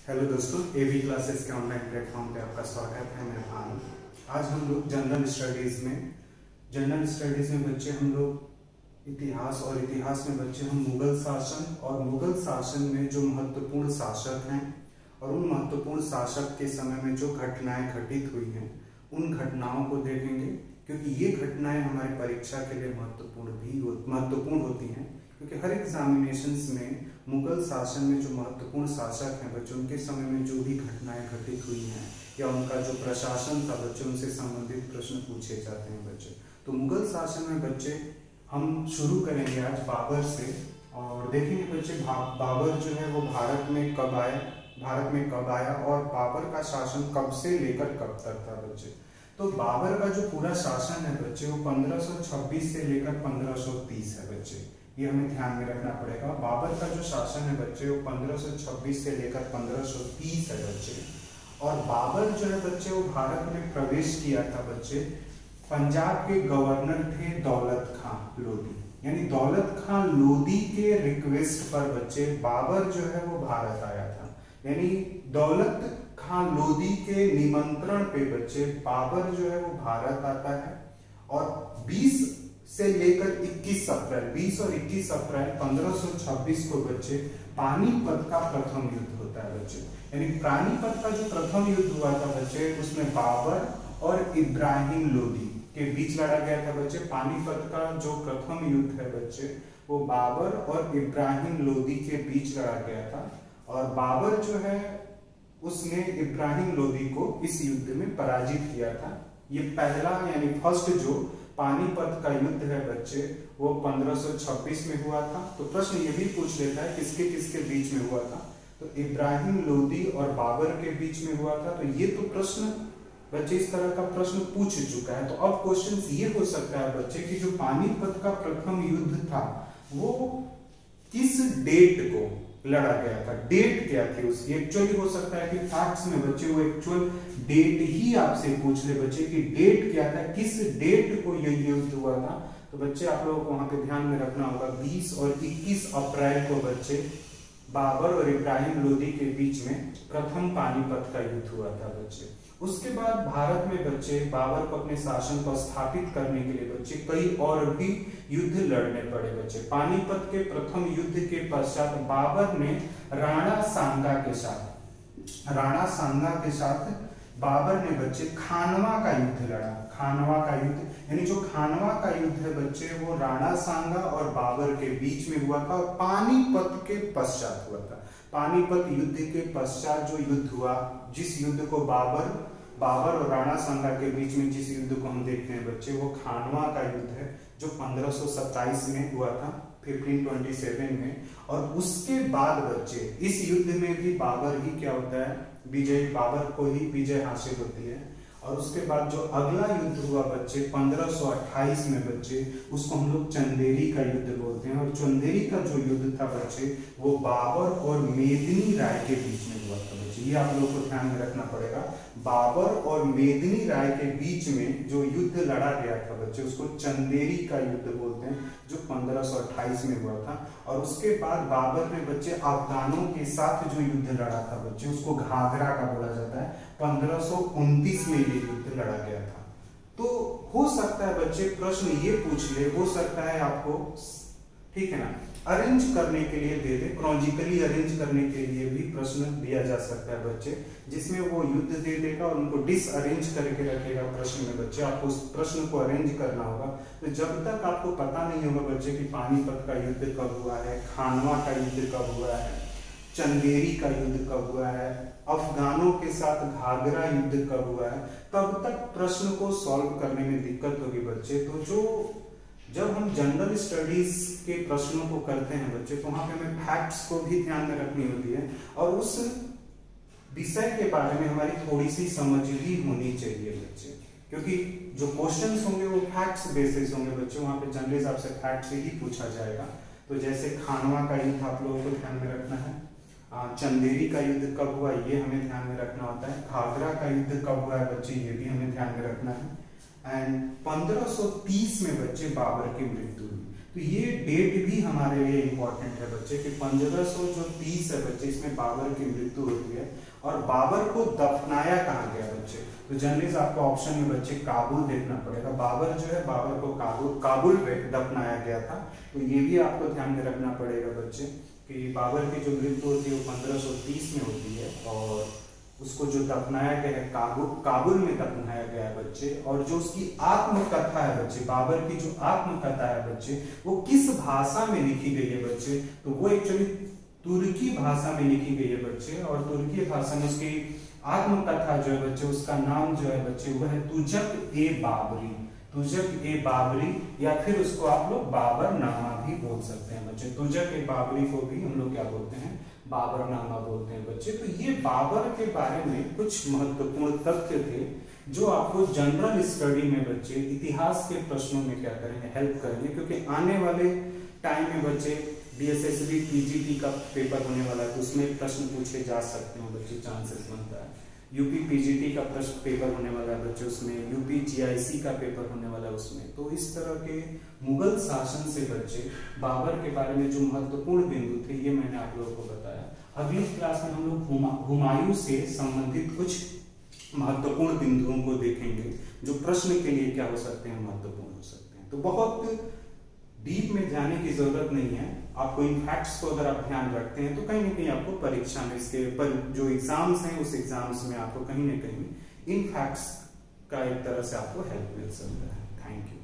Hello दोस्तों, एवी classes के online platform पे आपका स्वागत है। मैं आनंद। आज हम लोग जनरल स्टडीज में बच्चे हम लोग इतिहास में बच्चे हम मुगल शासन और मुगल शासन में जो महत्वपूर्ण शासक हैं और उन महत्वपूर्ण शासक के समय में जो घटनाएं घटित हुई हैं उन घटनाओं को देखेंगे, क्योंकि ये घटनाएं हमारी परीक्षा के लिए महत्वपूर्ण होती हैं। क्योंकि हर एग्जामिनेशंस में मुगल शासन में जो महत्वपूर्ण शासक हैं बच्चों, उनके समय में जो भी घटनाएं घटित हुई हैं या उनका जो प्रशासन था बच्चों, उनसे संबंधित प्रश्न पूछे जाते हैं बच्चे। तो मुगल शासन में बच्चे हम शुरू करेंगे आज बाबर से और देखेंगे बच्चे बाबर जो है वो भारत में कब आया और बाबर का शासन कब से लेकर कब तक था बच्चे। तो बाबर का जो पूरा शासन है बच्चे वो 1526 से लेकर 1530 है बच्चे, ये हमें ध्यान में रखना पड़ेगा। बाबर का जो शासन है बच्चे वो 1526 से लेकर 1530 है बच्चे। और बाबर जो है बच्चे वो भारत में प्रवेश किया था बच्चे, पंजाब के गवर्नर थे दौलत खां लोधी, यानी दौलत खां लोधी के रिक्वेस्ट पर बच्चे बाबर जो है वो भारत आया था। यानी दौलत खां लोधी के निमंत्रण पे बच्चे बाबर जो है वो भारत आता है और 20 से लेकर 21 अप्रैल 20 और 21 अप्रैल 1526 को बच्चे पानीपत का प्रथम युद्ध होता है बच्चे। यानी पानीपत का जो प्रथम युद्ध हुआ था बच्चे, उसमें बाबर और इब्राहिम लोधी के बीच लड़ा गया था बच्चे। पानीपत का जो प्रथम युद्ध है बच्चे वो बाबर और इब्राहिम लोधी के बीच लड़ा गया था और बाबर जो है उसने इब्राहिम लोधी को इस युद्ध में पराजित किया था। ये पहला यानी फर्स्ट जो पानीपत का युद्ध है बच्चे वो 1526 में हुआ था। तो प्रश्न ये भी पूछ लेता है किसके किसके बीच में हुआ था, तो इब्राहिम लोधी और बाबर के बीच में हुआ था। तो ये तो प्रश्न बच्चे इस तरह का प्रश्न पूछ चुका है। तो अब क्वेश्चन ये हो सकता है बच्चे कि जो पानीपत का प्रथम युद्ध था वो किस डेट को लड़ा गया था, डेट क्या थी उसकी। एक्चुअली हो सकता है कि फैक्ट्स में बच्चे वो एक्चुअल डेट ही आपसे पूछ ले बच्चे कि डेट क्या था, किस डेट को ये युद्ध हुआ था। तो बच्चे आप लोगों को वहां पे ध्यान में रखना होगा 20 और 21 अप्रैल को बच्चे बाबर और इब्राहिम लोधी के बीच में प्रथम पानीपत का युद्ध हुआ था बच्चे। उसके बाद भारत में बच्चे बाबर को अपने शासन को स्थापित करने के लिए बच्चे कई और भी युद्ध लड़ने पड़े बच्चे। पानीपत के प्रथम युद्ध के पश्चात बाबर ने राणा सांगा के साथ बाबर ने बच्चे खानवा का युद्ध लड़ा। खानवा का युद्ध यानी जो खानवा का युद्ध है बच्चे वो राणा सांगा और बाबर के बीच में हुआ था और पानीपत के पश्चात हुआ था। पानीपत युद्ध के पश्चात जो युद्ध हुआ, जिस युद्ध को बाबर और राणा सांगा के बीच में जिस युद्ध को हम देखते हैं बच्चे वो खानवा का युद्ध है जो 1527 में हुआ था, 1527 में। और उसके बाद बच्चे इस युद्ध में भी बाबर ही क्या होता है, बाबर को ही विजय हासिल होती है। और उसके बाद जो अगला युद्ध हुआ बच्चे 1528 में बच्चे, उसको हम लोग चंदेरी का युद्ध बोलते हैं। और चंदेरी का जो युद्ध था बच्चे वो बाबर और मेदिनी राय के बीच में हुआ था बच्चे। ये आप लोगों को ध्यान में रखना पड़ेगा। बाबर और मेदिनी राय के बीच में जो युद्ध लड़ा गया था बच्चे उसको चंदेरी का युद्ध बोलते हैं, जो 1528 में हुआ था। और उसके बाद बाबर ने बच्चे अफगानों के साथ जो युद्ध लड़ा था बच्चे उसको घाघरा का बोला जाता है, 1529 में ये युद्ध लड़ा गया था। तो हो सकता है बच्चे प्रश्न ये पूछ ले, हो सकता है आपको, ठीक है ना, अरेंज करने के लिए दे दे, क्रोनॉलॉजिकली अरेंज करने के लिए भी प्रश्न दिया जा सकता है बच्चे, जिसमें वो युद्ध दे देगा और उनको डिसअरेंज करके रखेगा प्रश्न में बच्चे। आपको उस प्रश्न को अरेंज करना होगा। तो जब तक आपको पता नहीं होगा बच्चे कि पानीपत का युद्ध कब हुआ है, खानवा का युद्ध कब हुआ है, चंदेरी का युद्ध कब हुआ है, अफगानों के साथ घाघरा युद्ध कब हुआ है, तब तक प्रश्न को सॉल्व करने में दिक्कत होगी बच्चे। तो जब हम जनरल स्टडीज के प्रश्नों को करते हैं बच्चे तो वहां पे हमें फैक्ट्स को भी ध्यान में रखनी होती है और उस विषय के बारे में हमारी थोड़ी सी समझ भी होनी चाहिए बच्चे, क्योंकि जो क्वेश्चंस होंगे वो फैक्ट्स बेसिस होंगे बच्चे। वहां पे जनरली आपसे फैक्ट से ही पूछा जाएगा। तो जैसे खानवा का युद्ध आप लोगों को ध्यान में रखना है, चंदेरी का युद्ध कब हुआ ये हमें ध्यान में रखना होता है, घाघरा का युद्ध कब हुआ है बच्चे ये भी हमें ध्यान में रखना है। एंड 1530 में बच्चे बाबर की मृत्यु हुई। तो ये डेट भी हमारे लिए इंपॉर्टेंट है बच्चे कि 1530 है बच्चे, इसमें बाबर की मृत्यु होती है। और बाबर को दफनाया कहाँ गया बच्चे, तो जनरली आपको ऑप्शन में बच्चे काबुल देखना पड़ेगा। बाबर जो है, बाबर को काबुल पे दफनाया गया था। तो ये भी आपको ध्यान में रखना पड़ेगा बच्चे कि बाबर की जो मृत्यु होती है वो 1530 में होती है, और उसको जो दफनाया गया है काबुल में दफनाया गया है बच्चे। और जो उसकी आत्मकथा है बच्चे, बाबर की जो आत्मकथा है बच्चे, वो किस भाषा में लिखी गई है बच्चे, तो वो एक्चुअली तुर्की भाषा में लिखी गई है बच्चे। और तुर्की भाषा में उसकी आत्मकथा जो है बच्चे, उसका नाम जो है बच्चे वो है तुजक-ए-बाबरी, तुजक-ए-बाबरी, या फिर उसको आप लोग बाबरनामा भी बोल सकते हैं बच्चे। तुजक-ए-बाबरी को भी हम लोग क्या बोलते हैं, बाबरनामा बोलते हैं बच्चे। तो ये बाबर के बारे में कुछ महत्वपूर्ण तथ्य थे जो आपको जनरल स्टडी में बच्चे इतिहास के प्रश्नों में क्या करेंगे, हेल्प करेंगे। क्योंकि आने वाले टाइम में बच्चे DSSB PGT का पेपर होने वाला है, तो उसमें प्रश्न पूछे जा सकते हैं बच्चे, चांसेस बनता है। UP PGT का प्रश्न पेपर होने वाला है बच्चे, उसमें UP GIC का पेपर होने वाला है उसमें। तो इस तरह के मुगल शासन से बच्चे बाबर के बारे में जो महत्वपूर्ण बिंदु थे ये मैंने आप लोगों को बताया। अगली क्लास में हम लोग हुमायूं से संबंधित कुछ महत्वपूर्ण बिंदुओं को देखेंगे जो प्रश्न के लिए क्या हो सकते हैं, महत्वपूर्ण हो सकते हैं। तो बहुत डीप में जाने की जरूरत नहीं है, आपको इन फैक्ट्स को अगर आप ध्यान रखते हैं तो कहीं ना कहीं आपको परीक्षा में, इसके पर जो एग्जाम्स हैं उस एग्जाम्स में आपको कहीं ना कहीं इन फैक्ट्स का एक तरह से आपको हेल्प मिल सकता है। Thank you.